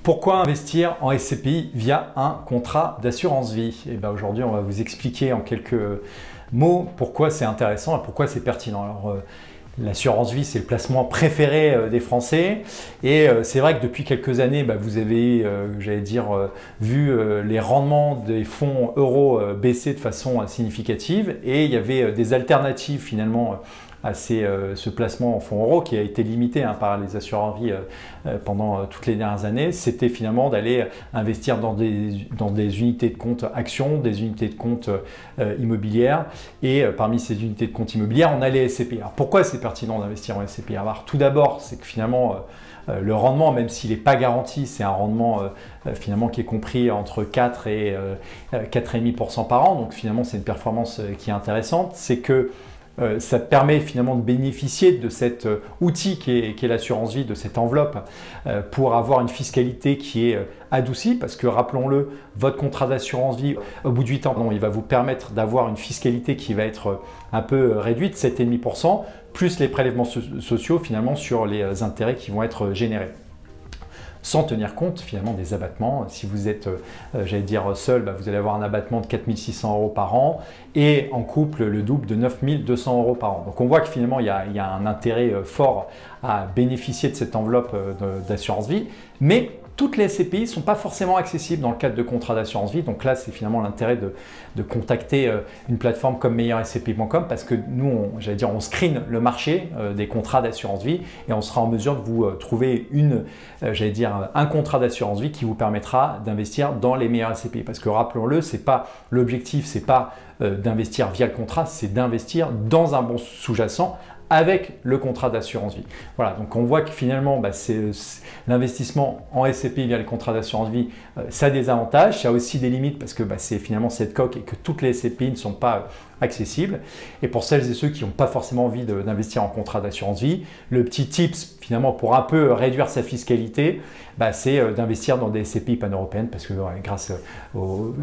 Pourquoi investir en SCPI via un contrat d'assurance vie? Et bien aujourd'hui, on va vous expliquer en quelques mots pourquoi c'est intéressant et pourquoi c'est pertinent. Alors, l'assurance vie, c'est le placement préféré des Français et c'est vrai que depuis quelques années, vous avez, j'allais dire, vu les rendements des fonds euros baisser de façon significative et il y avait des alternatives finalement à ce placement en fonds euros qui a été limité par les assureurs vie pendant toutes les dernières années. C'était finalement d'aller investir dans des unités de compte actions, des unités de compte immobilières et parmi ces unités de compte immobilières, on a les SCPI. Alors pourquoi c'est pertinent d'investir en SCPI? Alors tout d'abord, c'est que finalement le rendement, même s'il n'est pas garanti, c'est un rendement finalement qui est compris entre 4 et 4,5% par an. Donc finalement, c'est une performance qui est intéressante. C'est que ça permet finalement de bénéficier de cet outil qui est l'assurance vie, de cette enveloppe, pour avoir une fiscalité qui est adoucie, parce que rappelons-le, votre contrat d'assurance vie, au bout de 8 ans, il va vous permettre d'avoir une fiscalité qui va être un peu réduite, 7,5%, plus les prélèvements sociaux finalement sur les intérêts qui vont être générés, sans tenir compte finalement des abattements. Si vous êtes, j'allais dire, seul, vous allez avoir un abattement de 4 600 € par an et en couple, le double de 9 200 € par an. Donc on voit que finalement, il y a un intérêt fort à bénéficier de cette enveloppe d'assurance vie, mais toutes les SCPI ne sont pas forcément accessibles dans le cadre de contrats d'assurance vie. Donc là, c'est finalement l'intérêt de contacter une plateforme comme meilleurscpi.com parce que nous, j'allais dire, on screen le marché des contrats d'assurance vie et on sera en mesure de vous trouver j'allais dire, un contrat d'assurance vie qui vous permettra d'investir dans les meilleurs SCPI. Parce que rappelons-le, l'objectif, c'est pas d'investir via le contrat, c'est d'investir dans un bon sous-jacent avec le contrat d'assurance vie. Voilà, donc on voit que finalement, l'investissement en SCPI via le contrat d'assurance vie, ça a des avantages, ça a aussi des limites parce que c'est finalement cette coque et que toutes les SCPI ne sont pas accessibles. Et pour celles et ceux qui n'ont pas forcément envie d'investir en contrat d'assurance vie, le petit tips finalement pour un peu réduire sa fiscalité, c'est d'investir dans des SCPI pan-européennes parce que grâce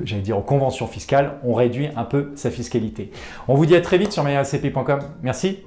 j'allais dire, aux conventions fiscales, on réduit un peu sa fiscalité. On vous dit à très vite sur meilleurscpi.com. Merci.